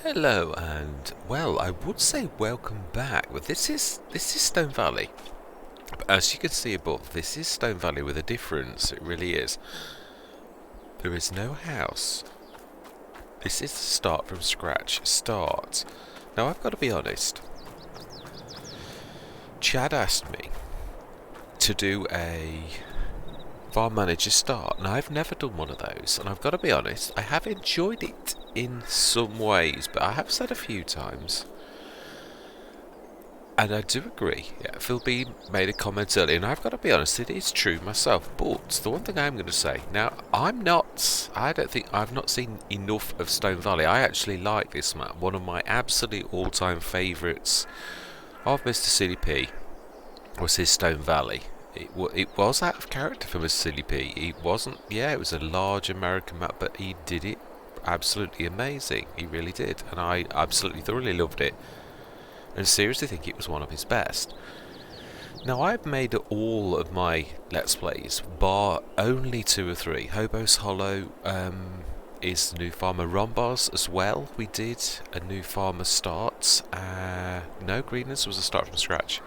Hello, and well, I would say welcome back, but this is Stone Valley. But as you can see above, this is Stone Valley with a difference. It really is. There is no house. This is the start from scratch. Start. Now I've got to be honest. Chad asked me to do a farm manager start. Now I've never done one of those, and I've got to be honest, I have enjoyed it in some ways, but I have said a few times, and I do agree. Yeah, Phil B made a comment earlier, and I've got to be honest, it is true myself. But the one thing I'm going to say now, I don't think I've not seen enough of Stone Valley. I actually like this map. One of my absolute all-time favourites of Mr. CDP was his Stone Valley. It was out of character for Mr. Silly P. It wasn't, yeah, it was a large American map, but he did it absolutely amazing. He really did, and I absolutely thoroughly loved it, and seriously think it was one of his best. Now, I've made all of my Let's Plays, bar only 2 or 3. Hobo's Hollow is the new farmer. Rombars as well, we did a new farmer start. No, Greenlands was a start from scratch.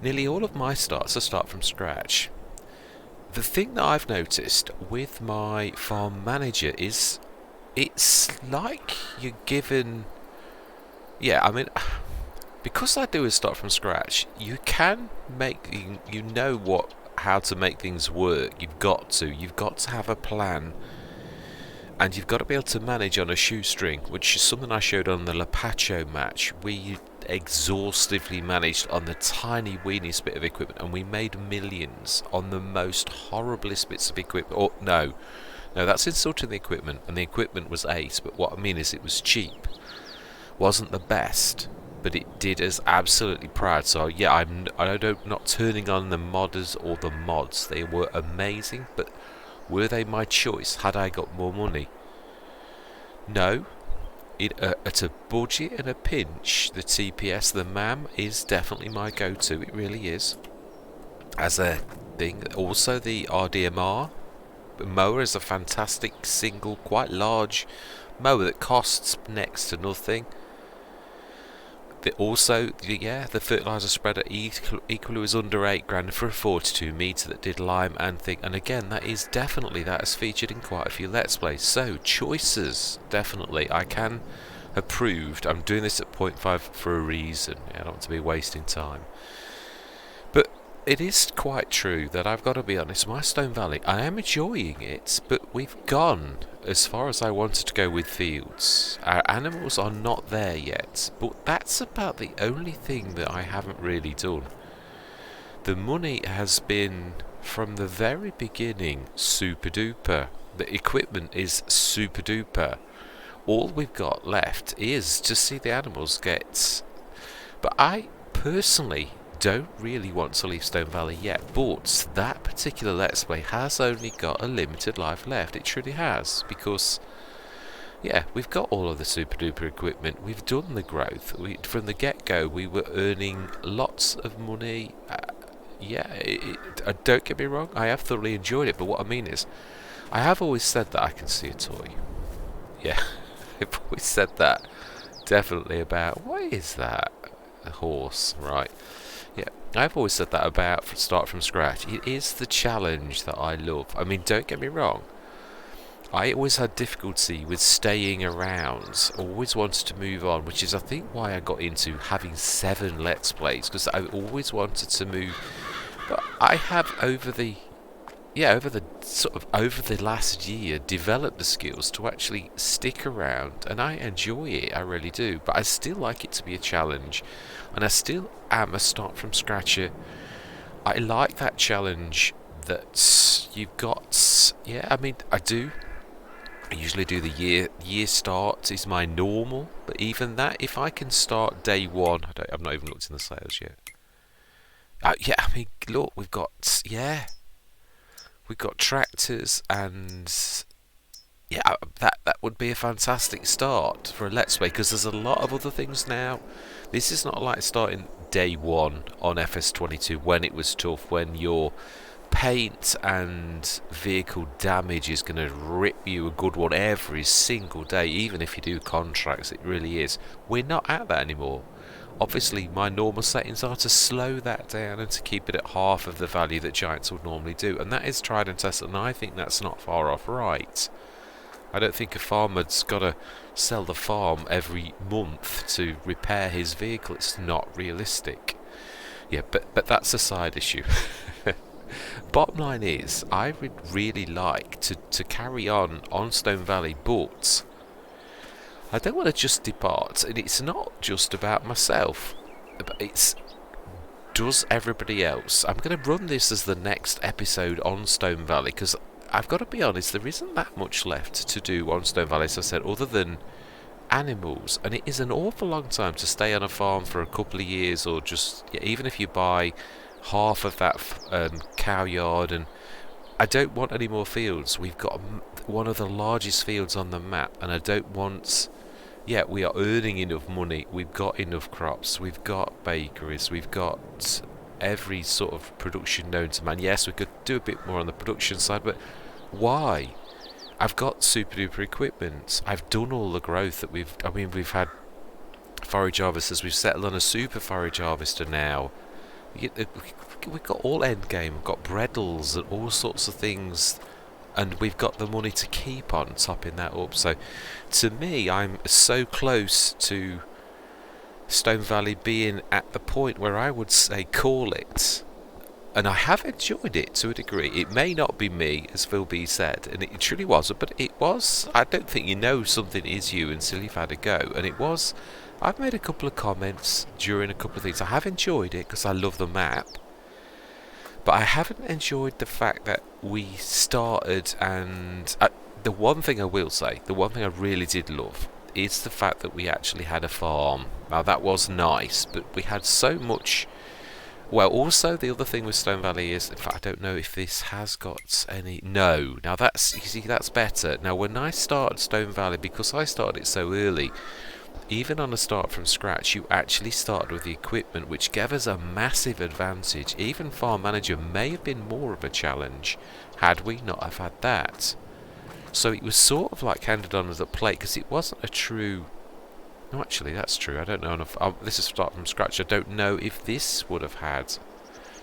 Nearly all of my starts are start from scratch. The thing that I've noticed with my farm manager is it's like you're given... Yeah, I mean, because I do a start from scratch, you can make... You know how to make things work. You've got to have a plan. And you've got to be able to manage on a shoestring, which is something I showed on the Lapacho match. We exhaustively managed on the tiny weeniest bit of equipment, and we made millions on the most horriblest bits of equipment. Oh, no, that's insulting the equipment, and the equipment was ace, but what I mean is it was cheap. Wasn't the best, but it did us absolutely proud. So yeah, I'm not turning on the modders or the mods. They were amazing, but were they my choice had I got more money? No. At a budget and a pinch, the TPS, the MAM, is definitely my go-to. It really is. As a thing, also the RDMR mower is a fantastic single, quite large mower that costs next to nothing. The fertiliser spreader equally was under £8,000 for a 42 metre that did lime and thing. And again, that is featured in quite a few Let's Plays. So, choices, definitely. I can have proved, I'm doing this at 0.5 for a reason. I don't want to be wasting time. But it is quite true that I've got to be honest, my Stone Valley, I am enjoying it, but we've gone as far as I wanted to go with fields. Our animals are not there yet, but that's about the only thing that I haven't really done. The money has been, from the very beginning, super duper. The equipment is super duper. All we've got left is to see the animals get... But I personally don't really want to leave Stone Valley yet, but that particular Let's Play has only got a limited life left. It truly has, because yeah, we've got all of the super duper equipment, we've done the growth, from the get-go we were earning lots of money. Don't get me wrong, I have thoroughly enjoyed it, but what I mean is, I have always said that I can see a toy. Yeah, I've always said that, definitely about, what is that? A horse, right. Yeah, I've always said that about start from scratch. It is the challenge that I love. I mean, don't get me wrong. I always had difficulty with staying around. Always wanted to move on, which is, I think, why I got into having 7 Let's Plays, because I always wanted to move. But I have over the last year developed the skills to actually stick around, and I enjoy it. I really do. But I still like it to be a challenge. And I still am a start from scratcher. I like that challenge that you've got. Yeah, I mean, I do. I usually do the year start is my normal. But even that, if I can start day 1, I've not even looked in the sales yet. Yeah, I mean, look, we've got tractors, and yeah, that would be a fantastic start for a Let's Play, because there's a lot of other things now. This is not like starting day 1 on FS22 when it was tough, when your paint and vehicle damage is going to rip you a good one every single day, even if you do contracts. It really is. We're not at that anymore. Obviously, my normal settings are to slow that down and to keep it at half of the value that Giants would normally do, and that is tried and tested, and I think that's not far off right. I don't think a farmer's got to sell the farm every month to repair his vehicle. It's not realistic. Yeah, but that's a side issue. Bottom line is, I would really like to carry on Stone Valley, but I don't want to just depart, and it's not just about myself, but it's does everybody else. I'm going to run this as the next episode on Stone Valley, because I've got to be honest, there isn't that much left to do on Stone Valley, as I said, other than animals, and it is an awful long time to stay on a farm for a couple of years, or just even if you buy half of that cow yard. And I don't want any more fields. We've got one of the largest fields on the map, and I don't want... Yeah, we are earning enough money, we've got enough crops, we've got bakeries, we've got every sort of production known to man. Yes, we could do a bit more on the production side, but why? I've got super duper equipment. I've done all the growth that we've had forage harvesters. We've settled on a super forage harvester now. We've got all end game. We've got breadles and all sorts of things, and we've got the money to keep on topping that up. So to me, I'm so close to Stone Valley being at the point where I would say call it. And I have enjoyed it to a degree. It may not be me, as Phil B said, and it truly wasn't, but it was. I don't think you know something is you until you've had a go, and it was. I've made a couple of comments during a couple of things. I have enjoyed it because I love the map, but I haven't enjoyed the fact that we started, and the one thing I will say, the one thing I really did love, is the fact that we actually had a farm. Now that was nice, but we had so much. Well, also the other thing with Stone Valley is, in fact, I don't know if this has got any. No, now that's, you see, that's better. Now when I started Stone Valley, because I started it so early, even on a start from scratch, you actually started with the equipment, which gave us a massive advantage. Even Farm Manager may have been more of a challenge had we not have had that. So it was sort of like handed on as a plate, because it wasn't a true... No, actually, that's true. I don't know enough. This is start from scratch. I don't know if this would have had...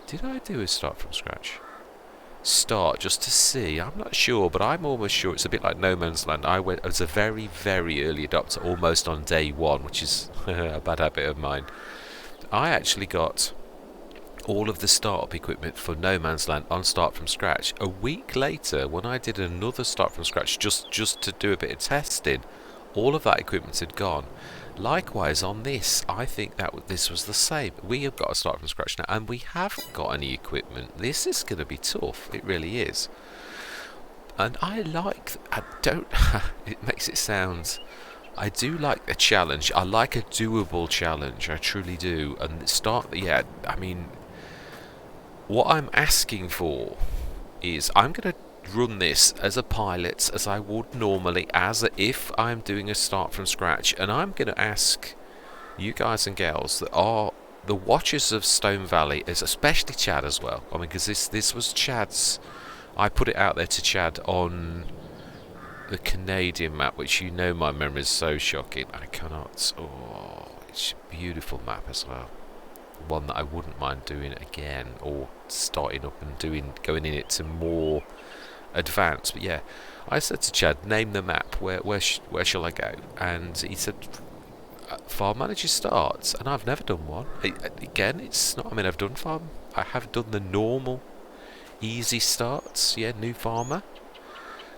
Did I do a start from scratch? Start, just to see. I'm not sure, but I'm almost sure it's a bit like No Man's Land. I went as a very, very early adopter, almost on day one, which is a bad habit of mine. I actually got all of the startup equipment for No Man's Land on start from scratch. A week later, when I did another start from scratch, just to do a bit of testing, all of that equipment had gone. Likewise on this, I think that this was the same. We have got to start from scratch now, and we haven't got any equipment. This is going to be tough. It really is. And I don't... it makes it sound... I do like a challenge. I like a doable challenge. I truly do. And I mean... What I'm asking for is I'm going to run this as a pilot, as I would normally, if I'm doing a start from scratch, and I'm going to ask you guys and gals that are the watchers of Stone Valley, especially Chad as well. I mean, because this was Chad's. I put it out there to Chad on the Canadian map, which you know my memory is so shocking. I cannot. Oh, it's a beautiful map as well. One that I wouldn't mind doing again, or starting up and going in it to more advanced. But yeah, I said to Chad, name the map, where shall I go? And he said Farm Manager starts, and I've never done one. Again, it's not, I mean, I've done farm, I have done the normal easy starts, yeah, new farmer,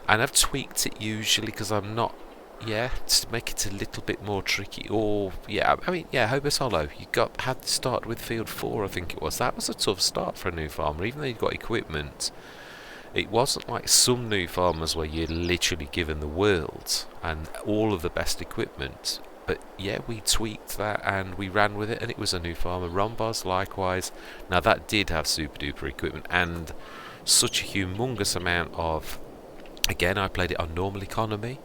and I've tweaked it usually because I'm not, to make it a little bit more tricky. Or I mean, Hobos Hollow, had to start with field 4, I think it was. That was a tough start for a new farmer, even though you've got equipment. It wasn't like some new farmers where you're literally given the world and all of the best equipment. But yeah, we tweaked that and we ran with it, and it was a new farmer. Rombos likewise. Now that did have super duper equipment and such a humongous amount of... Again, I played it on normal economy.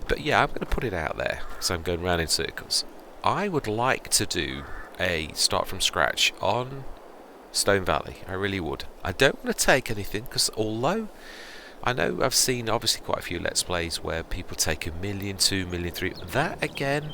But yeah, I'm going to put it out there, so I'm going round in circles. I would like to do a start from scratch on Stone Valley. I really would. I don't want to take anything because although I know I've seen obviously quite a few Let's Plays where people take 1,000,000, 2,000,000, 3. That again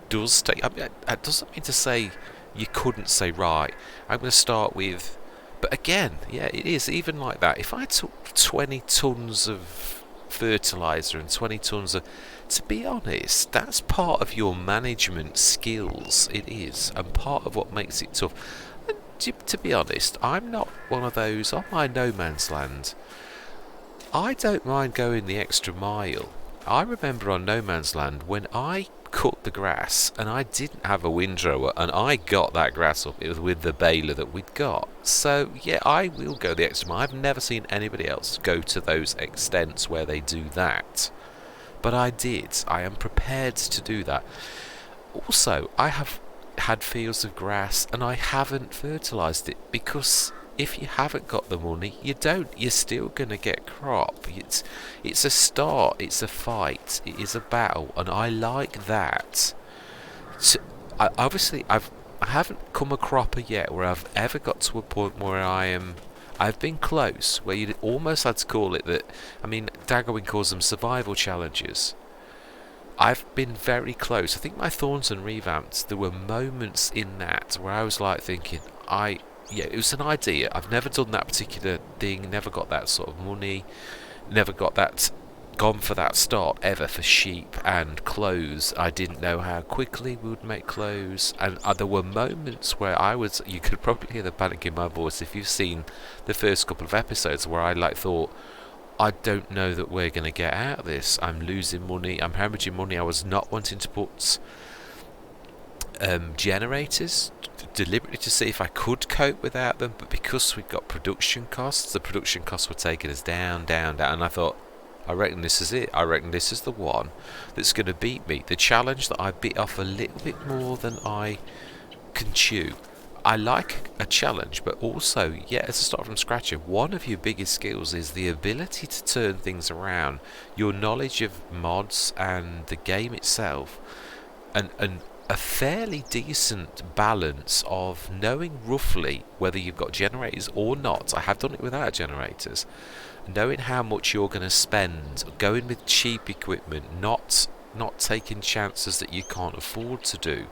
does take. I mean, that doesn't mean to say you couldn't say right. I'm going to start with. But again, yeah, it is even like that. If I took 20 tons of fertilizer and 20 tons of, to be honest, that's part of your management skills. It is, and part of what makes it tough. And to be honest, I'm not one of those on my no man's land. I don't mind going the extra mile. I remember on No Man's Land when I cut the grass and I didn't have a windrower and I got that grass up, it was with the baler that we'd got. So yeah, I will go the extra mile. I've never seen anybody else go to those extents where they do that. But I did. I am prepared to do that. Also, I have had fields of grass and I haven't fertilised it because if you haven't got the money, you don't. You're still going to get crop. It's a start. It's a fight. It is a battle, and I like that. So, I haven't come a cropper yet where I've ever got to a point where I've been close, where you almost had to call it that. I mean, Daggerwin calls them survival challenges. I've been very close. I think my Thornton revamped. There were moments in that where I was like thinking, yeah, it was an idea. I've never done that particular thing, never got that sort of money, never gone for that start ever for sheep and clothes. I didn't know how quickly we would make clothes, and there were moments where you could probably hear the panic in my voice if you've seen the first couple of episodes where I thought, I don't know that we're going to get out of this. I'm losing money, I'm hemorrhaging money. I was not wanting to put generators deliberately to see if I could cope without them, but because we've got production costs, the production costs were taking us down, and I thought, I reckon this is it. I reckon this is the one that's going to beat me. The challenge that I bit off a little bit more than I can chew. I like a challenge, but also, yeah, as a start from scratch, one of your biggest skills is the ability to turn things around, your knowledge of mods and the game itself, and a fairly decent balance of knowing roughly whether you've got generators or not. I have done it without generators. Knowing how much you're going to spend, going with cheap equipment, not taking chances that you can't afford to do.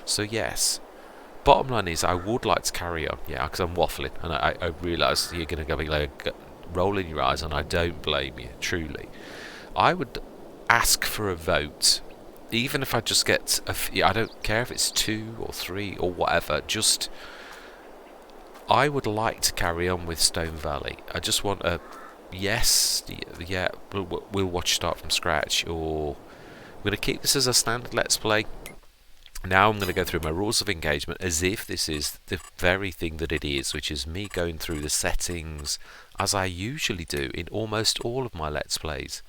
So yes, bottom line is I would like to carry on, yeah, because I'm waffling, and I realise you're going to be rolling your eyes, and I don't blame you, truly. I would ask for a vote. Even if I just get I don't care if it's 2 or 3 or whatever, just I would like to carry on with Stone Valley. I just want a yes, yeah, we'll watch start from scratch, or we're going to keep this as a standard Let's Play. Now I'm going to go through my rules of engagement as if this is the very thing that it is, which is me going through the settings as I usually do in almost all of my Let's Plays.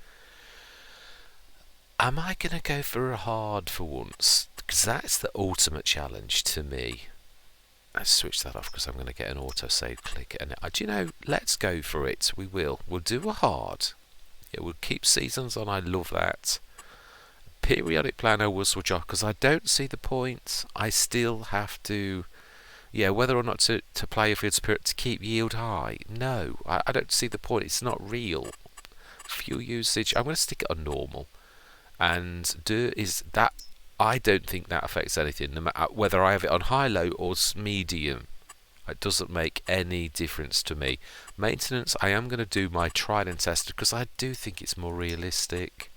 Am I going to go for a hard for once? Because that's the ultimate challenge to me. Let's switch that off because I'm going to get an autosave click. And do you know, let's go for it. We will. We'll do a hard. It will keep seasons on. I love that. Periodic plan I will switch off because I don't see the point. I still have to, yeah, whether or not to play a field spirit to keep yield high. No, I don't see the point. It's not real. Fuel usage, I'm going to stick it on normal. And I don't think that affects anything, no matter whether I have it on high, low or medium. It doesn't make any difference to me. Maintenance, I am going to do my tried and tested because I do think it's more realistic.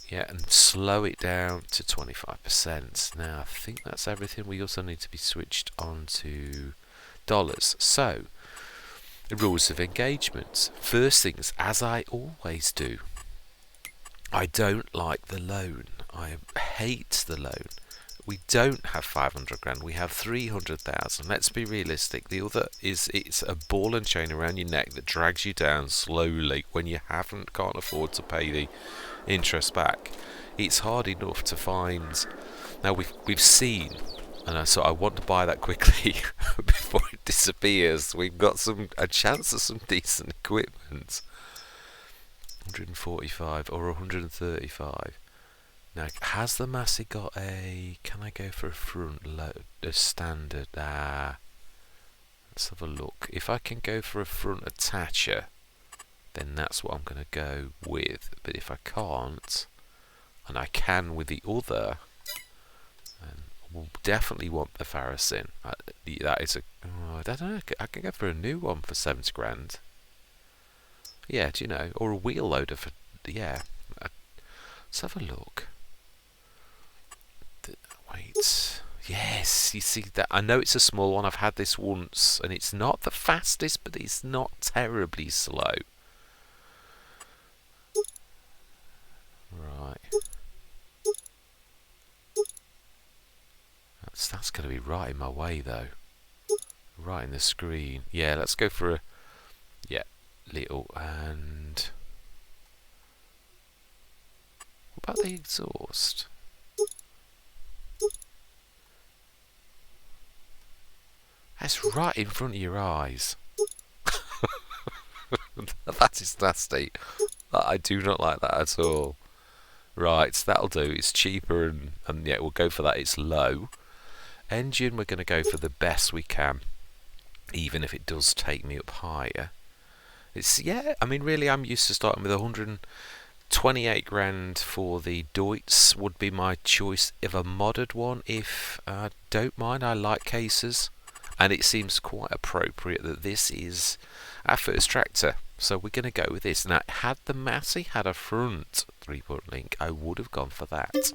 Yeah, and slow it down to 25%. Now, I think that's everything. We also need to be switched on to dollars. So, the rules of engagement. First things, as I always do, I don't like the loan. I hate the loan. We don't have 500 grand. We have 300,000. Let's be realistic. The other is it's a ball and chain around your neck that drags you down slowly when you can't afford to pay the interest back. It's hard enough to find. Now we've seen, and so I want to buy that quickly before it disappears. We've got a chance of some decent equipment. 145 or 135. Now, has the Massey got a... Can I go for a front load? A standard... Let's have a look. If I can go for a front attacher, then that's what I'm going to go with. But if I can't, and I can with the other, then we'll definitely want the Farasin. That is a... Oh, I don't know. I can go for a new one for 70 grand. Yeah, do you know? Or a wheel loader for... Yeah. Let's have a look. Wait. Yes, you see that? I know it's a small one. I've had this once, and it's not the fastest, but it's not terribly slow. Right. That's going to be right in my way, though. Right in the screen. Yeah, let's go for a... Yeah, little, and... What about the exhaust? That's right in front of your eyes. That is nasty. I do not like that at all. Right, that'll do. It's cheaper, and yeah, we'll go for that. It's low. Engine, we're going to go for the best we can, even if it does take me up higher. It's, yeah, I mean, really, I'm used to starting with 128 grand for the Deutz would be my choice of a modded one. If I don't mind, I like cases, and it seems quite appropriate that this is our first tractor. So we're going to go with this. Now, had the Massey had a front 3-point link, I would have gone for that.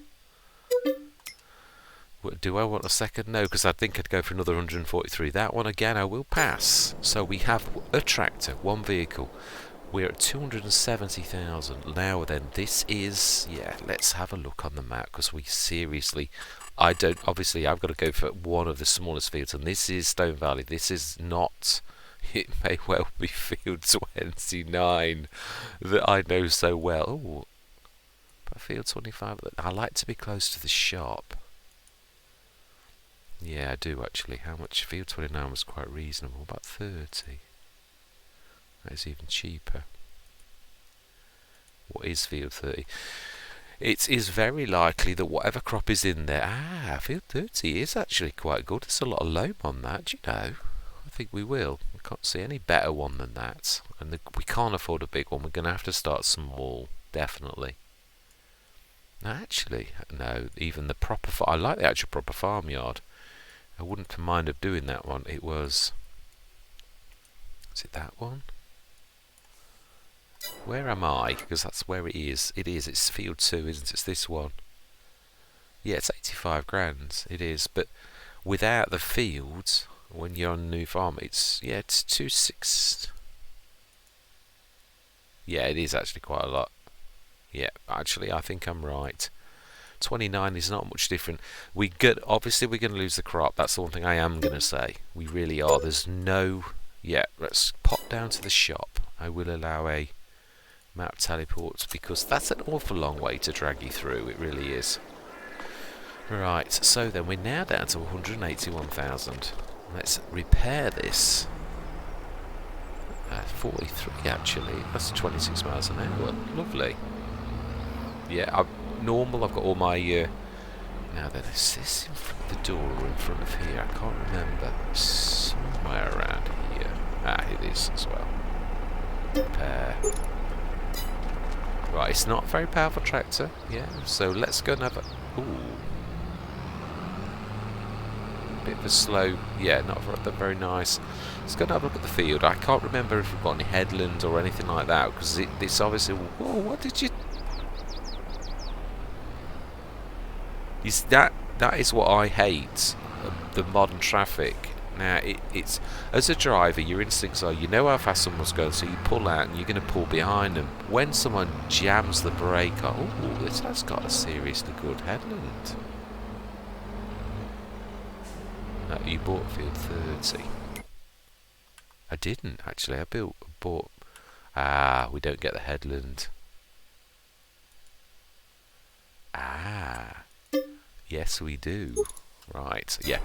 Do I want a second? No, because I think I'd go for another 143. That one, again, I will pass. So we have a tractor, one vehicle. We're at 270,000. Now then, this is... Yeah, let's have a look on the map, because we seriously... I don't... Obviously, I've got to go for one of the smallest fields, and this is Stone Valley. This is not... It may well be field 29 that I know so well. Oh, but field 25... I like to be close to the shop. Yeah, I do actually. How much? Field 29 was quite reasonable. About 30. That is even cheaper. What is field 30? It is very likely that whatever crop is in there... Ah, field 30 is actually quite good. There's a lot of loam on that, do you know? I think we will. I can't see any better one than that. And we can't afford a big one. We're going to have to start small, definitely. Actually, no, even the proper... I like the actual proper farmyard. I wouldn't mind of doing that one. It was... Is it that one? Where am I? Because that's where it is. It is. It's field 2, isn't it? It's this one. Yeah, it's 85 grand. It is. But without the fields, when you're on a new farm, it's... Yeah, it's 26... Yeah, it is actually quite a lot. Yeah, actually, I think I'm right. 29 is not much different. Obviously we're going to lose the crop. That's the one thing I am going to say. We really are. There's no... Yeah, let's pop down to the shop. I will allow a map teleport because that's an awful long way to drag you through. It really is. Right, so then we're now down to 181,000. Let's repair this. 43 actually. That's 26 miles an hour. Lovely. Yeah, normal. I've got all my... now then, is this in front of the door or in front of here? I can't remember. Somewhere around here. Ah, it is as well. Repair. Right, it's not a very powerful tractor. Yeah, so let's go and have a... Ooh. Bit of a slow... Yeah, not very nice. Let's go and have a look at the field. I can't remember if we've got any headlands or anything like that, because it's obviously... Whoa, what did you... That is what I hate, the modern traffic. Now, it's as a driver, your instincts are, you know how fast someone's going, so you pull out and you're going to pull behind them. When someone jams the brake on, oh, this has got a seriously good headland. No, you bought field 30. I didn't, actually. I bought... Ah, we don't get the headland. Ah... Yes, we do. Right, yeah.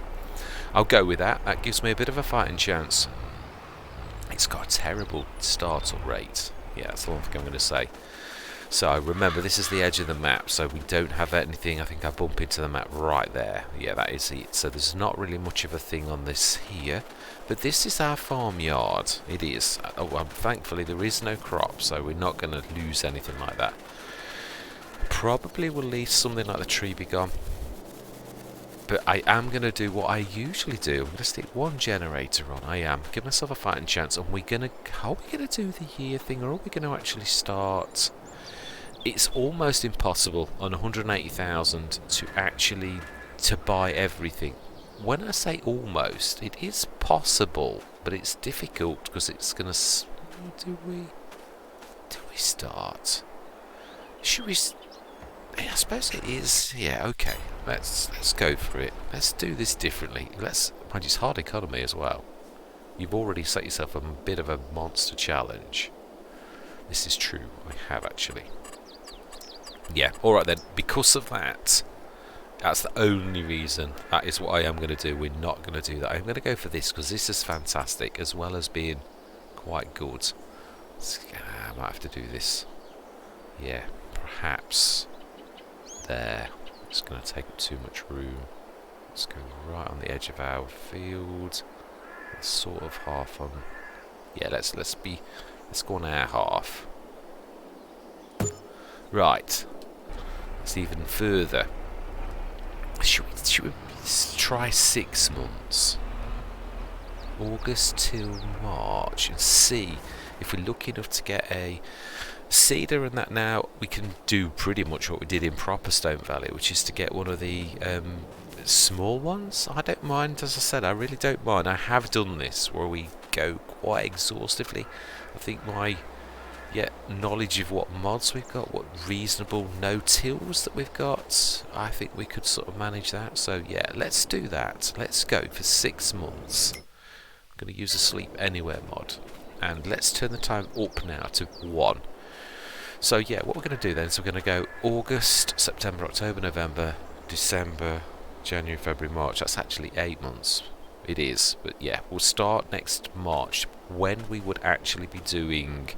I'll go with that. That gives me a bit of a fighting chance. It's got a terrible startle rate. Yeah, that's the one thing I'm going to say. So remember, this is the edge of the map, so we don't have anything. I think I bump into the map right there. Yeah, that is it. So there's not really much of a thing on this here. But this is our farmyard. It is. Oh, well, thankfully there is no crop, so we're not going to lose anything like that. Probably will leave something like the tree be gone. But I am going to do what I usually do. I'm going to stick one generator on. I am. Give myself a fighting chance. And we're going to... How are we going to do the year thing? Or are we going to actually start... It's almost impossible on 180,000 to actually... to buy everything. When I say almost, it is possible. But it's difficult because it's going to... Do we start? Should we... I suppose it is. Yeah, okay. Let's go for it. Let's do this differently. Mind you, it's hard economy as well. You've already set yourself a bit of a monster challenge. This is true. I have actually. Yeah. All right then. Because of that, that's the only reason. That is what I am going to do. We're not going to do that. I'm going to go for this because this is fantastic as well as being quite good. I might have to do this. Yeah. Perhaps. There. It's going to take up too much room. Let's go right on the edge of our field. It's sort of half on. Yeah, let's go on our half. Right. It's even further. Should we try 6 months? August till March and see if we're lucky enough to get a cedar and that. Now we can do pretty much what we did in proper Stone Valley, which is to get one of the small ones. I don't mind, as I said, I really don't mind. I have done this where we go quite exhaustively. I think my knowledge of what mods we've got, what reasonable no-tills that we've got, I think we could sort of manage that. So yeah, let's do that. Let's go for 6 months. I'm going to use a sleep anywhere mod, and let's turn the time up now to 1. So yeah, what we're going to do then is we're going to go August, September, October, November, December, January, February, March. That's actually 8 months. It is, but yeah, we'll start next March when we would actually be doing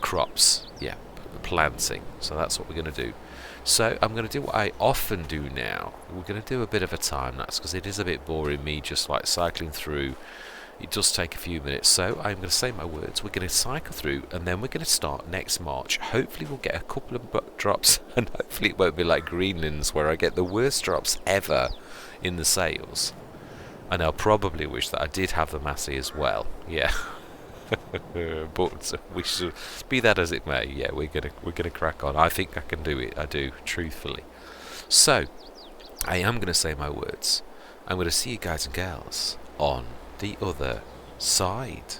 crops. Yeah, planting. So that's what we're going to do. So I'm going to do what I often do now. We're going to do a bit of a time lapse because it is a bit boring me just like cycling through. It does take a few minutes, so I'm going to say my words. We're going to cycle through, and then we're going to start next March. Hopefully we'll get a couple of drops, and hopefully it won't be like Greenlands, where I get the worst drops ever in the sales. And I'll probably wish that I did have the Massey as well. Yeah. But we should, be that as it may. Yeah, we're gonna crack on. I think I can do it. I do, truthfully. So I am going to say my words. I'm going to see you guys and gals on the other side.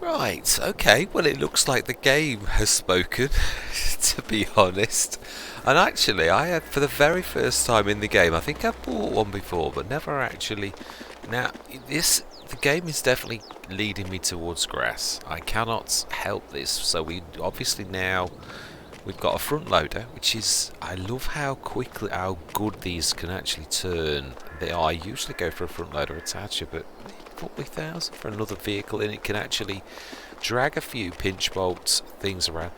Right, okay, well it looks like the game has spoken, to be honest. And actually, I had, for the very first time in the game, I think I've bought one before, but never actually. Now, the game is definitely leading me towards grass. I cannot help this, so we obviously now, we've got a front loader, which is, I love how good these can actually turn. I usually go for a front loader attacher, but 40,000 for another vehicle, and it can actually drag a few pinch bolts things around.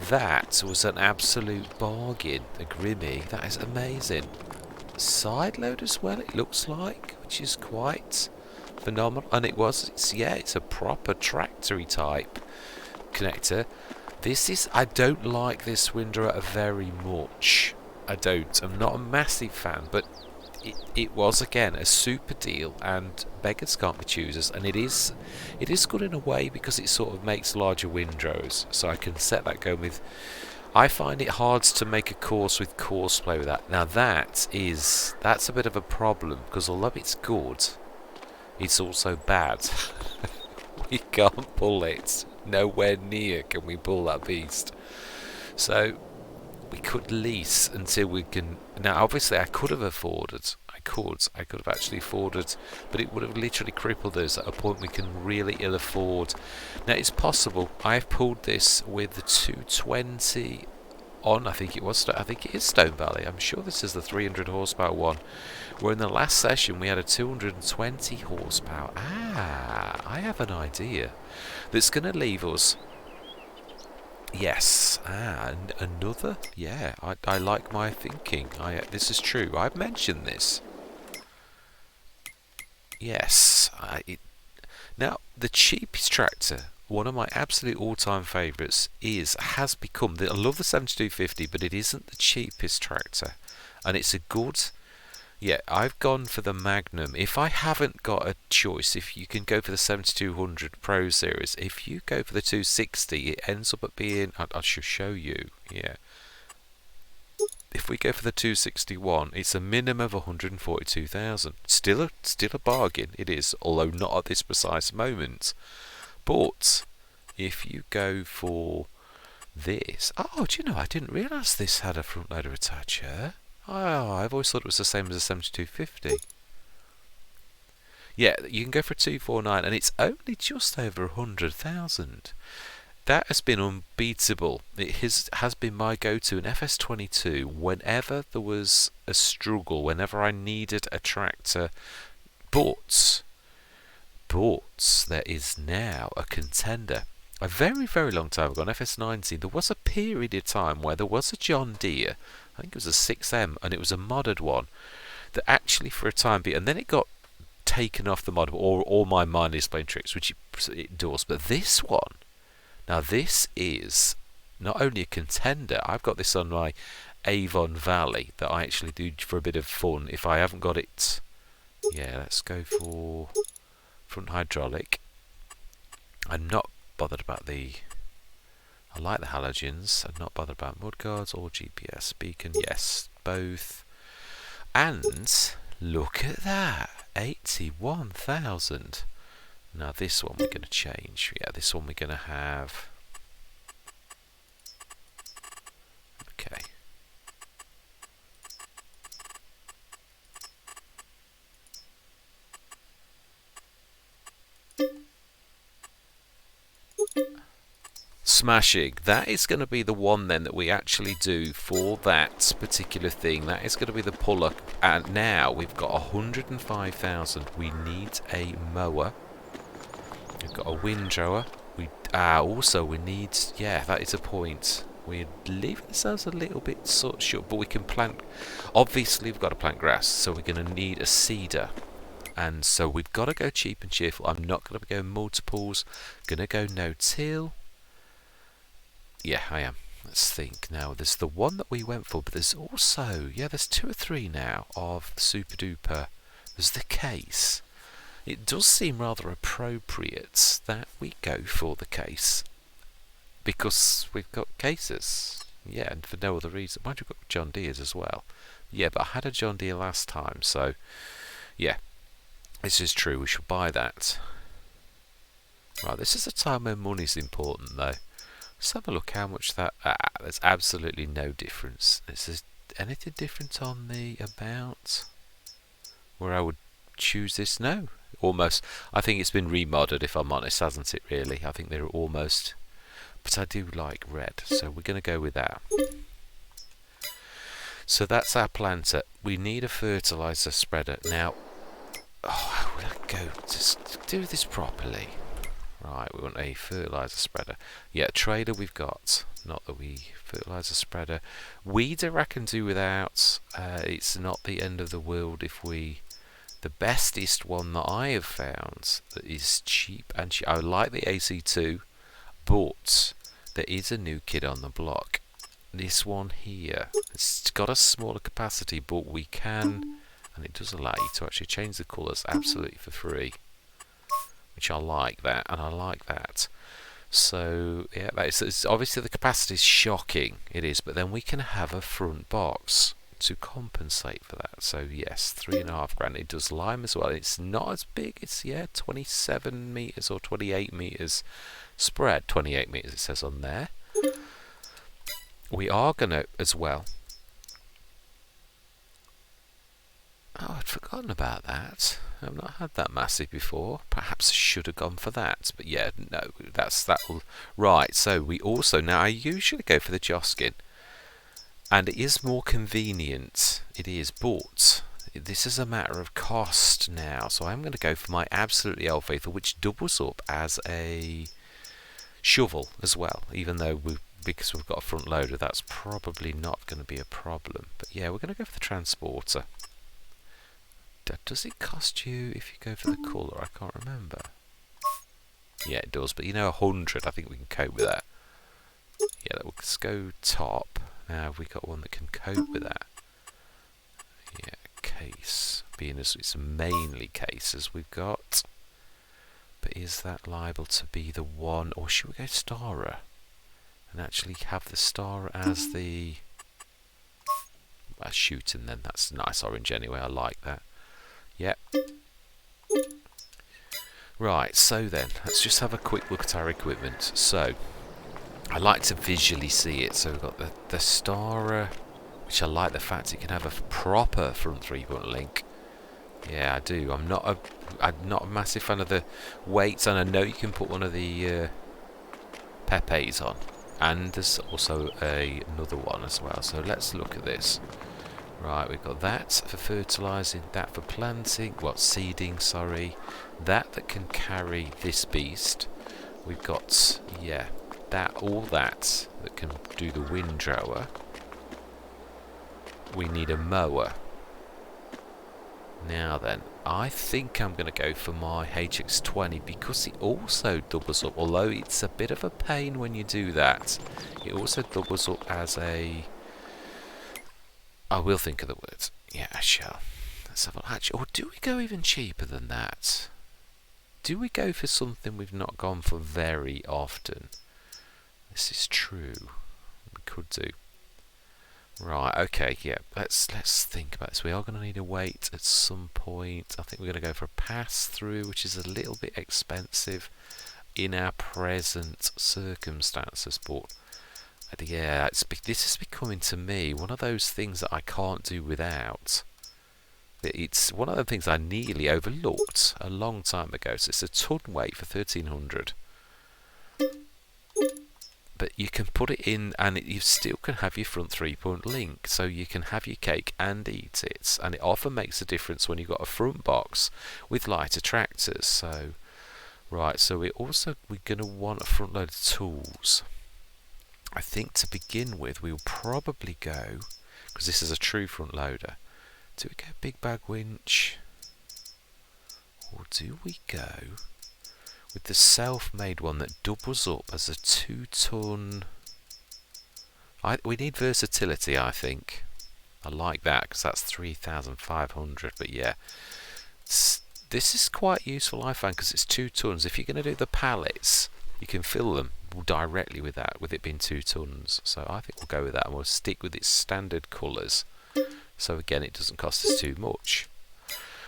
That was an absolute bargain. A Grimmy, that is amazing. Side load as well, it looks like, which is quite phenomenal. And it's a proper tractory type connector. I don't like this windrower very much. I'm not a massive fan, but it was again a super deal, and beggars can't be choosers. And it is good in a way because it sort of makes larger windrows, so I can set that going with. I find it hard to make a course with courseplay with that. Now that's a bit of a problem, because although it's good, it's also bad. We can't pull it. Nowhere near can we pull that beast. So we could lease until we can. Now obviously I could have afforded. I could have actually afforded, but it would have literally crippled us at a point we can really ill afford. Now it's possible. I've pulled this with the 220 on. I think it is Stone Valley. I'm sure this is the 300 horsepower one. Where in the last session we had a 220 horsepower. I have an idea that's going to leave us. Yes, and another. Yeah, I like my thinking. This is true. I've mentioned this. Yes, now the cheapest tractor, one of my absolute all-time favourites, has become. I love the 7250, but it isn't the cheapest tractor, and it's a good. Yeah, I've gone for the Magnum. If I haven't got a choice, if you can go for the 7200 Pro Series, if you go for the 260, it ends up at being. I should show you. Yeah. If we go for the 261, it's a minimum of 142,000. Still a bargain. It is, although not at this precise moment. But if you go for this, do you know? I didn't realise this had a front loader attacher. Oh, I've always thought it was the same as a 7250. Yeah, you can go for a 249, and it's only just over 100,000. That has been unbeatable. It has been my go-to in FS22 whenever there was a struggle, whenever I needed a tractor. But there is now a contender. A very, very long time ago on FS19, there was a period of time where there was a John Deere, I think it was a 6M, and it was a modded one, that actually for a time being, and then it got taken off the mod, or all my mind is playing tricks, which it does, but this one, now this is not only a contender. I've got this on my Avon Valley that I actually do for a bit of fun. If I haven't got it, yeah, let's go for front hydraulic. I'm not bothered about I like the halogens. I'm not bothered about mudguards or GPS beacon. Yes, both. And look at that, 81,000. Now this one we're going to change. Yeah, this one we're going to have. Okay. Smashing. That is going to be the one then that we actually do for that particular thing. That is going to be the puller. And now we've got 105,000. We need a mower. We've got a windrower. We need. Yeah, that is a point. We're leaving ourselves a little bit short, but we can plant. Obviously, we've got to plant grass, so we're going to need a seeder. And so we've got to go cheap and cheerful. I'm not going to be going multiples. Going to go no-till. Yeah, I am. Let's think now. There's the one that we went for, but there's also, there's 2 or 3 now of Super Duper. There's the case. It does seem rather appropriate that we go for the case because we've got cases. Yeah, and for no other reason. Mind you, we've got John Deere's as well. Yeah, but I had a John Deere last time, so yeah, this is true. We should buy that. Right, this is a time when money's important though. Let's have a look how much that... there's absolutely no difference. Is there anything different on the amount? Where I would choose this? No. Almost. I think it's been remodded, if I'm honest, hasn't it really? I think they're almost... But I do like red, so we're going to go with that. So that's our planter. We need a fertiliser spreader. Now, how will I go to do this properly? Right, we want a fertiliser spreader. Yeah, trader we've got. Not that we... Fertiliser spreader. Weeder I can do without. It's not the end of the world if we... The bestest one that I have found that is cheap and cheap. I like the AC2, but there is a new kid on the block. This one here. It's got a smaller capacity, but we can... And it does allow you to actually change the colours absolutely for free. Which I like that, and I like that. So, yeah, it's obviously the capacity is shocking, it is, but then we can have a front box to compensate for that. So, yes, 3.5 grand. It does lime as well. It's not as big, it's, 27 metres or 28 metres spread. 28 metres it says on there. We are going to, as well... Oh, I'd forgotten about that. I've not had that massive before. Perhaps I should have gone for that. But yeah, no, that will... Right, so we also... Now, I usually go for the Joskin. And it is more convenient. It is, but this is a matter of cost now. So I'm going to go for my absolutely old faithful, which doubles up as a shovel as well. Even though because we've got a front loader, that's probably not going to be a problem. But yeah, we're going to go for the transporter. Does it cost you if you go for the colour? I can't remember. Yeah, it does, but 100, I think we can cope with that. Yeah, let's go top. Now, have we got one that can cope with that? Yeah, case. Being as it's mainly cases we've got. But is that liable to be the one? Or should we go Starer? And actually have the Starer as the... shooting then. That's nice orange anyway, I like that. Yep. Right, so then, let's just have a quick look at our equipment. So, I like to visually see it. So we've got the Starer, which I like the fact it can have a proper front 3-point link. Yeah, I do. I'm not a massive fan of the weights, and I know you can put one of the Pepes on. And there's also another one as well. So let's look at this. Right, we've got that for fertilising, that for planting, seeding, sorry. That can carry this beast. We've got, all that can do the windrower. We need a mower. Now then, I think I'm going to go for my HX20 because it also doubles up, although it's a bit of a pain when you do that. It also doubles up as a... I will think of the words. Yeah, I shall. Let's have a hatch. Or do we go even cheaper than that? Do we go for something we've not gone for very often? This is true. We could do. Right, okay, yeah. Let's think about this. We are going to need a weight at some point. I think we're going to go for a pass-through, which is a little bit expensive in our present circumstances, but... Yeah, this is becoming to me one of those things that I can't do without. It's one of the things I nearly overlooked a long time ago. So it's a ton weight for 1300. But you can put it in and you still can have your front 3-point link. So you can have your cake and eat it. And it often makes a difference when you've got a front box with lighter tractors. So, right, so we're going to want a front load of tools. I think to begin with, we'll probably go, because this is a true front loader, do we go big bag winch? Or do we go with the self-made one that doubles up as a 2-ton? We need versatility, I think. I like that, because that's 3,500, but yeah. This is quite useful, I find, because it's 2 tons. If you're going to do the pallets, you can fill them directly with that, with it being 2 tons. So I think we'll go with that, and we'll stick with its standard colours. So again, it doesn't cost us too much.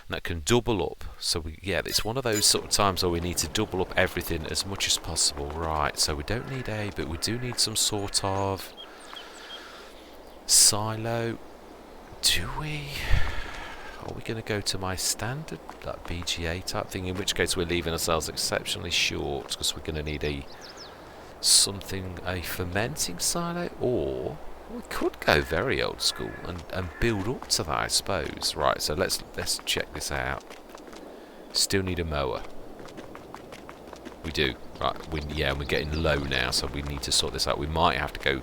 And that can double up. So yeah, it's one of those sort of times where we need to double up everything as much as possible. Right, so we don't need A, but we do need some sort of silo. Do we? Are we going to go to my standard like BGA type thing? In which case we're leaving ourselves exceptionally short because we're going to need a fermenting silo, or we could go very old school and build up to that, I suppose. Right, so let's check this out. Still need a mower. We do. Right, we're getting low now, so we need to sort this out. We might have to go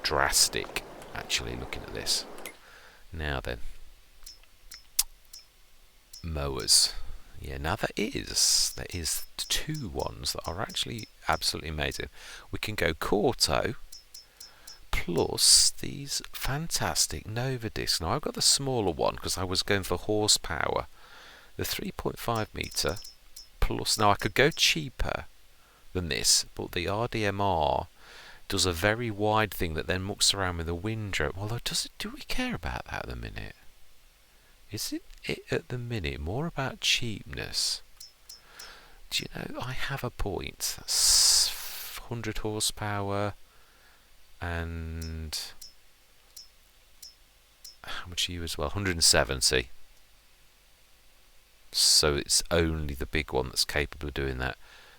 drastic, actually, looking at this. Now then. Mowers. Yeah, now there is two ones that are actually absolutely amazing. We can go Corto plus these fantastic Nova discs. Now I've got the smaller one because I was going for horsepower. The 3.5 meter plus. Now I could go cheaper than this, but the RDMR does a very wide thing that then mucks around with the windrow. Although, do we care about that at the minute? Is it at the minute more about cheapness? Do you know, I have a point. That's 100 horsepower and how much are you as well? 170. So it's only the big one that's capable of doing that.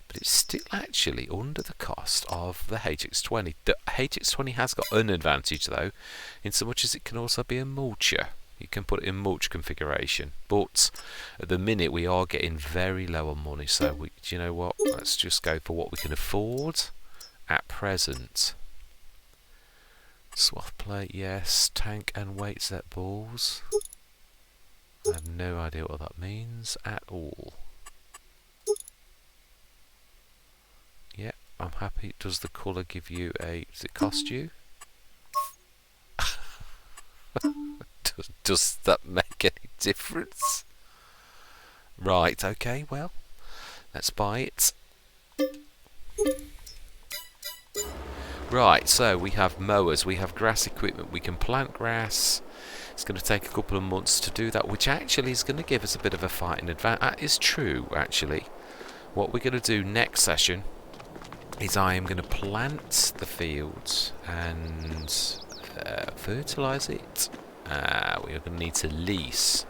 But it's still actually under the cost of the HX20. The HX20 has got an advantage though, in so much as it can also be a mulcher. You can put it in mulch configuration, but at the minute we are getting very low on money, so do you know what, let's just go for what we can afford at present. Swath plate, yes. Tank and weight set balls. I have no idea what that means at all. Yeah, I'm happy. Does the colour give you does it cost you? Does that make any difference? Right, okay, well, let's buy it. Right, so we have mowers, we have grass equipment, we can plant grass. It's going to take a couple of months to do that, which actually is going to give us a bit of a fighting advantage. That is true, actually. What we're going to do next session is I am going to plant the fields and fertilise it. We are going to need to lease,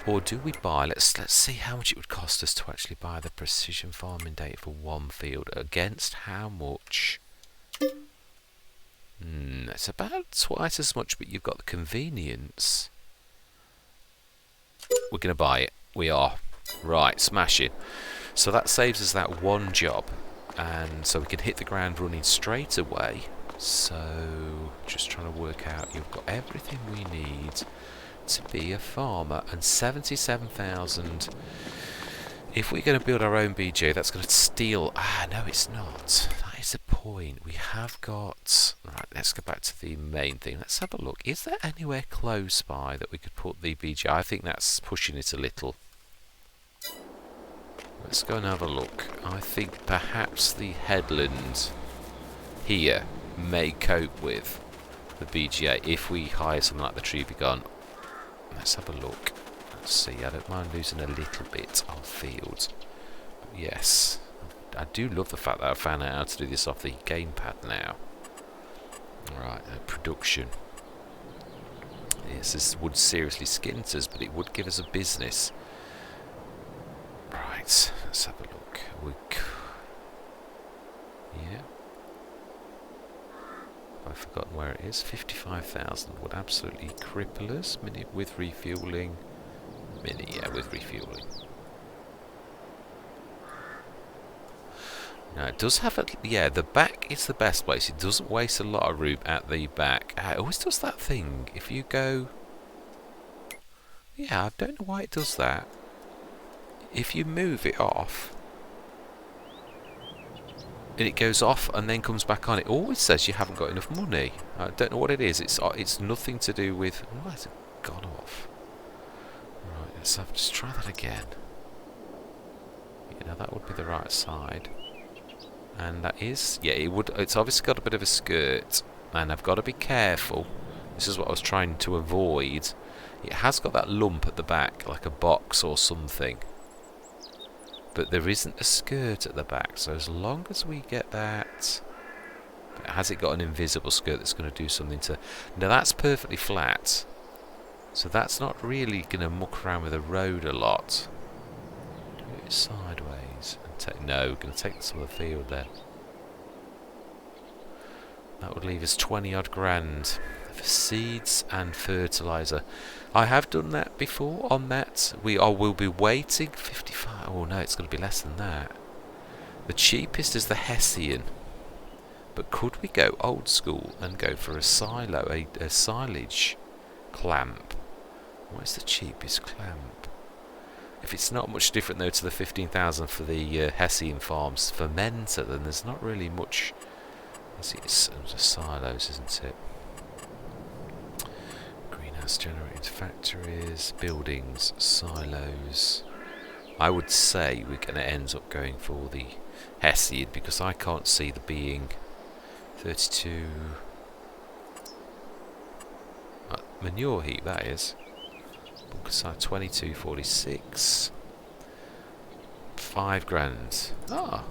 or do we buy? Let's see how much it would cost us to actually buy the precision farming data for one field against how much. It's about twice as much, but you've got the convenience. We're going to buy it. We are. Right, smashing. So that saves us that one job, and so we can hit the ground running straight away. So, just trying to work out, you've got everything we need to be a farmer, and 77,000. If we're going to build our own BJ, that's going to steal. No, it's not. That is the point. We have got. Right, let's go back to the main thing. Let's have a look. Is there anywhere close by that we could put the BJ? I think that's pushing it a little. Let's go and have a look. I think perhaps the headland here may cope with the BGA if we hire something like the tree begun. Let's have a look. Let's see. I don't mind losing a little bit of field. But yes, I do love the fact that I found out how to do this off the gamepad now. Right, production. Yes, this would seriously skint us, but it would give us a business. Right, let's have a look. Yeah. I've forgotten where it is. 55,000 would absolutely cripple us. Mini with refueling. With refueling. Now it does have the back is the best place. It doesn't waste a lot of room at the back. It always does that thing. If you go... Yeah, I don't know why it does that. If you move it off... and it goes off and then comes back on, it always says you haven't got enough money. I don't know what it is. It's nothing to do with... Why has it gone off? Right, let's try that again. That would be the right side. And that is... Yeah, it's obviously got a bit of a skirt. And I've got to be careful This is what I was trying to avoid. It has got that lump at the back, like a box or something. But there isn't a skirt at the back, so as long as we get that... Has it got an invisible skirt that's going to do something to... Now that's perfectly flat. So that's not really going to muck around with the road a lot. Do it sideways. And no, we're going to take some of the field then. That would leave us 20 odd grand for seeds and fertiliser. I have done that before on that. We'll be waiting 55. Oh no, it's going to be less than that. The cheapest is the Hessian. But could we go old school and go for a silo, a silage clamp? What is the cheapest clamp? If it's not much different though to the 15,000 for the Hessian farms fermenter, then there's not really much. It's silos, isn't it? Greenhouse generated factories, buildings, silos. I would say we're going to end up going for the Hessian because I can't see the being 32 manure heap. That is bunker site 2246. 5 grand. Ah.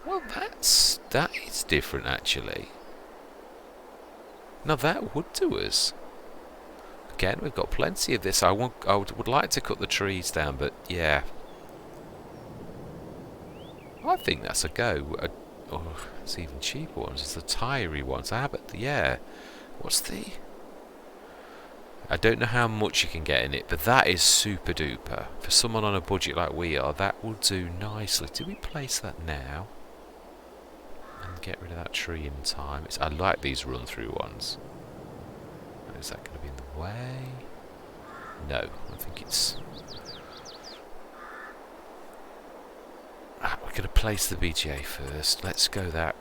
Well, that is different actually. Now that would do us. Again, we've got plenty of this. I would like to cut the trees down, but yeah, I think that's a go. Oh, it's even cheaper ones. It's the tirey ones. Yeah. What's the? I don't know how much you can get in it, but that is super duper for someone on a budget like we are. That will do nicely. Do we place that now? And get rid of that tree in time. I like these run-through ones. Is that going to be in the way? No, I think it's... We're going to place the BGA first. Let's go that.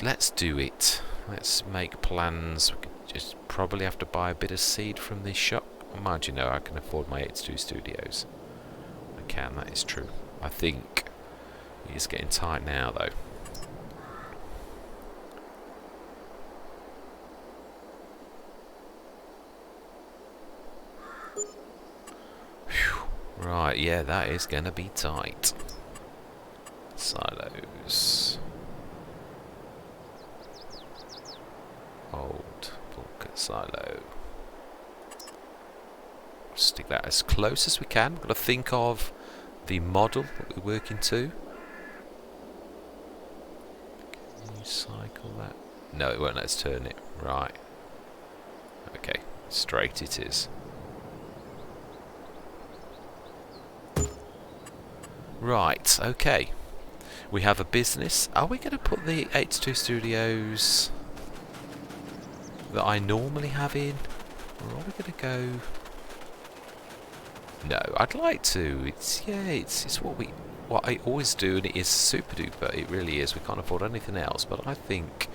Let's do it. Let's make plans. We could just probably have to buy a bit of seed from the shop. Mind you, know I can afford my 82 studios. I can. That is true. I think it is getting tight now, though. Right, yeah, that is going to be tight. Silos. Old bunker silo. Stick that as close as we can. We've got to think of the model that we're working to. Can you cycle that? No, it won't let us turn it. Right. Okay, straight it is. Right, okay. We have a business. Are we going to put the 82 studios that I normally have in? Or are we going to go... No, I'd like to. It's what I always do, and it is super duper. It really is. We can't afford anything else. But I think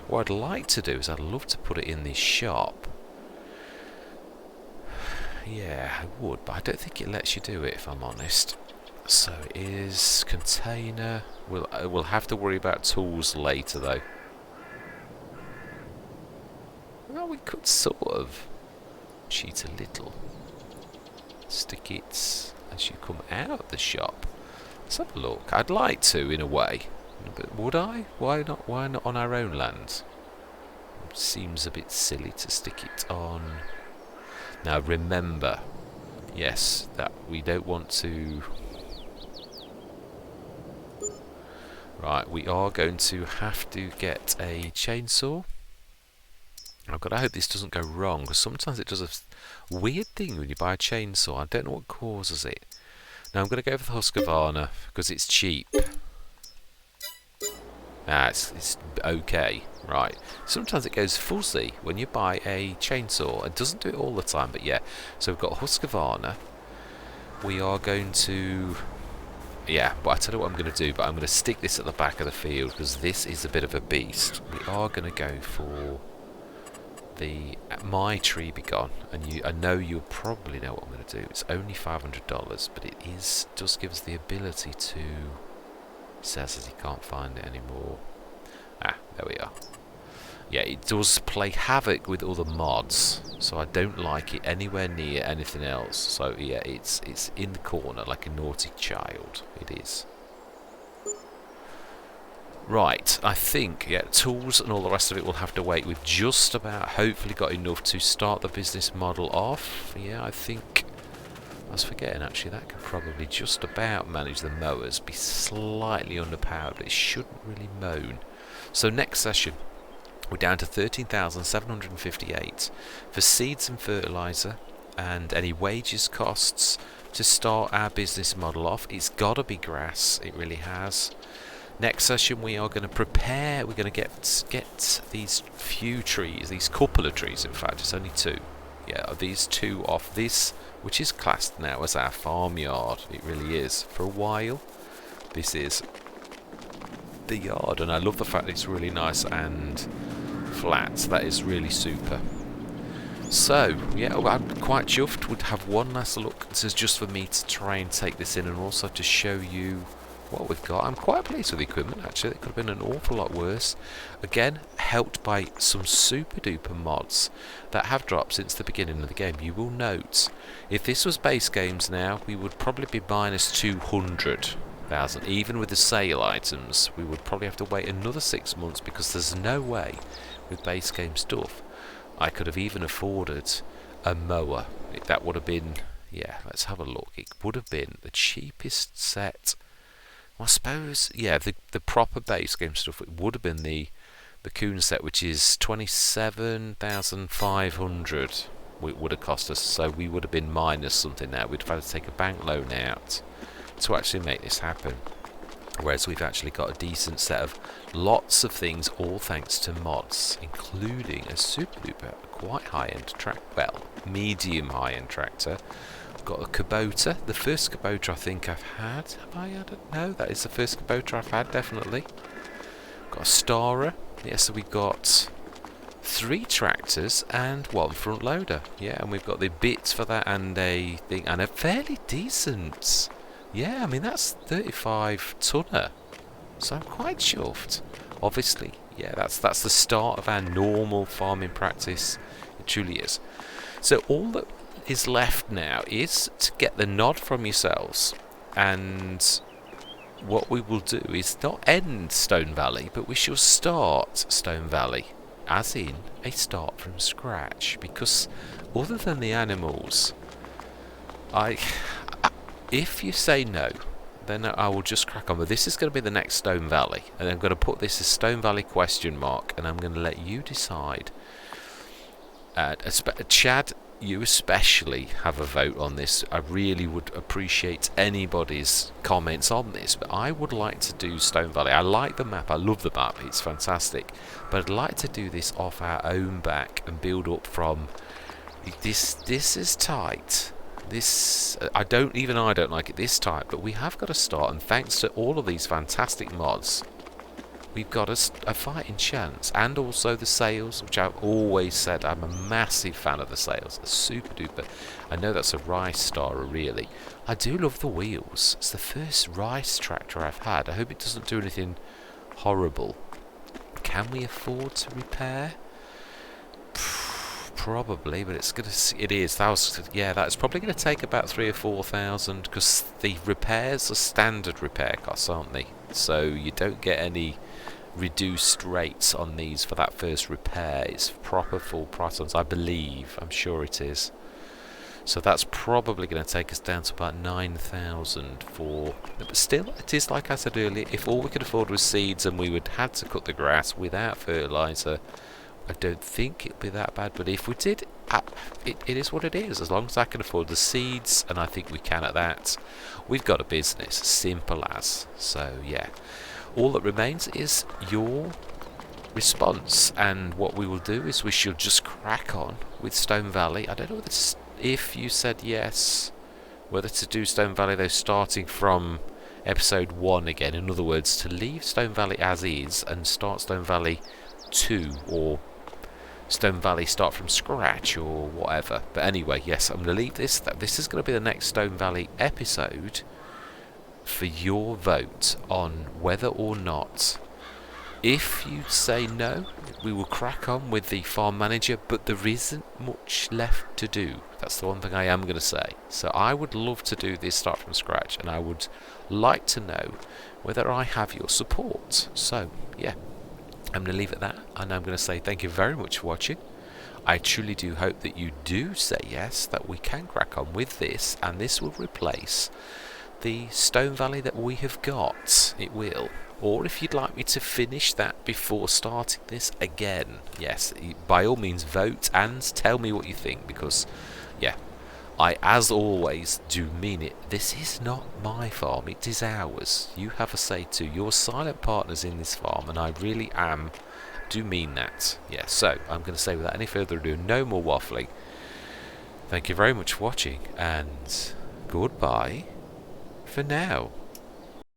what I'd like to do is I'd love to put it in this shop. Yeah, I would, but I don't think it lets you do it, if I'm honest. So it is container. We'll have to worry about tools later, though. Well, we could sort of cheat a little. Stick it as you come out of the shop. Let's have a look. I'd like to, in a way, but would I? Why not? Why not on our own land? It seems a bit silly to stick it on. Now remember, yes, that we don't want to. Right, we are going to have to get a chainsaw. I've got to hope this doesn't go wrong, because sometimes it does a weird thing when you buy a chainsaw. I don't know what causes it. Now I'm going to go for the Husqvarna, because it's cheap. It's okay. Right. Sometimes it goes fuzzy when you buy a chainsaw. It doesn't do it all the time, but yeah. So we've got Husqvarna. We are going to... Yeah, but I tell you what I'm going to do, but I'm going to stick this at the back of the field because this is a bit of a beast. We are going to go for the My Tree Be Gone, and I know you'll probably know what I'm going to do. It's only $500, but it does give us the ability to... Says that he can't find it anymore. There we are. Yeah, it does play havoc with other mods, so I don't like it anywhere near anything else. So yeah, it's in the corner like a naughty child. It is. Right, I think, yeah, tools and all the rest of it will have to wait. We've just about hopefully got enough to start the business model off. Yeah, I think, I was forgetting actually, that could probably just about manage the mowers, be slightly underpowered, but it shouldn't really moan. So next session, we're down to 13,758 for seeds and fertiliser and any wages costs to start our business model off. It's got to be grass, it really has. Next session we are going to prepare, we're going to get these few trees, these couple of trees in fact, it's only 2. Yeah, these 2 off this, which is classed now as our farmyard. It really is. For a while, this is the yard, and I love the fact it's really nice and flat. That is really super. So, yeah, I'm quite chuffed. Would have one last look. This is just for me to try and take this in and also to show you what we've got. I'm quite pleased with the equipment actually. It could have been an awful lot worse. Again, helped by some super duper mods that have dropped since the beginning of the game. You will note, if this was base games now, we would probably be minus 200,000. Even with the sale items, we would probably have to wait another 6 months, because there's no way with base game stuff I could have even afforded a mower. That would have been, yeah, let's have a look. It would have been the cheapest set. I suppose, yeah, the proper base game stuff, it would have been the Coon set, which is 27,500. It would have cost us, so we would have been minus something now. We'd have had to take a bank loan out to actually make this happen. Whereas we've actually got a decent set of lots of things, all thanks to mods, including a super duper quite high-end tractor, well, medium high-end tractor. Got a Kubota, the first Kubota I think I've had. Have I had it? No, that is the first Kubota I've had, definitely. Got a Starer. Yeah, so we've got 3 tractors and 1 front loader. Yeah, and we've got the bits for that and a thing, and a fairly decent. Yeah, I mean that's 35 tonner. So I'm quite chuffed. Obviously, yeah, that's the start of our normal farming practice. It truly is. So all that is left now is to get the nod from yourselves, and what we will do is not end Stone Valley, but we shall start Stone Valley, as in a start from scratch, because other than the animals, if you say no, then I will just crack on. But this is going to be the next Stone Valley, and I'm going to put this as Stone Valley ? And I'm going to let you decide. Chad, you especially have a vote on this. I really would appreciate anybody's comments on this, but I would like to do Stone Valley. I like the map, I love the map, it's fantastic, but I'd like to do this off our own back and build up from this. This is tight. This I don't like it this tight, but we have got to start, and thanks to all of these fantastic mods, we've got a fighting chance. And also the sails, which I've always said I'm a massive fan of the sails. They're super duper. I know that's a rice starer, really. I do love the wheels. It's the first rice tractor I've had. I hope it doesn't do anything horrible. Can we afford to repair? Probably, but it's probably going to take about 3,000 or 4,000, because the repairs are standard repair costs, aren't they? So you don't get any reduced rates on these for that first repair. It's proper full price ones, I believe. I'm sure it is. So that's probably going to take us down to about 9,000 for. But still, it is like I said earlier. If all we could afford was seeds and we would had to cut the grass without fertiliser, I don't think it'd be that bad. But if we did, it is what it is. As long as I can afford the seeds, and I think we can at that, we've got a business. Simple as. So yeah, all that remains is your response, and what we will do is we shall just crack on with Stone Valley. I don't know if you said yes, whether to do Stone Valley though starting from episode 1 again. In other words, to leave Stone Valley as is and start Stone Valley 2, or Stone Valley start from scratch, or whatever. But anyway, yes, I'm going to leave this. This is going to be the next Stone Valley episode for your vote on whether or not If you say no, we will crack on with the farm manager, but there isn't much left to do. That's the one thing I am going to say. So I would love to do this start from scratch, and I would like to know whether I have your support. So, yeah, I'm going to leave it at that, and I'm going to say thank you very much for watching. I truly do hope that you do say yes, that we can crack on with this, and this will replace the Stone Valley that we have got. It will. Or if you'd like me to finish that before starting this again, yes, by all means vote and tell me what you think, because, yeah, I, as always, do mean it. This is not my farm, it is ours. You have a say too. You're silent partners in this farm, and I really do mean that. Yeah, so I'm going to say without any further ado, no more waffling. Thank you very much for watching, and goodbye for now.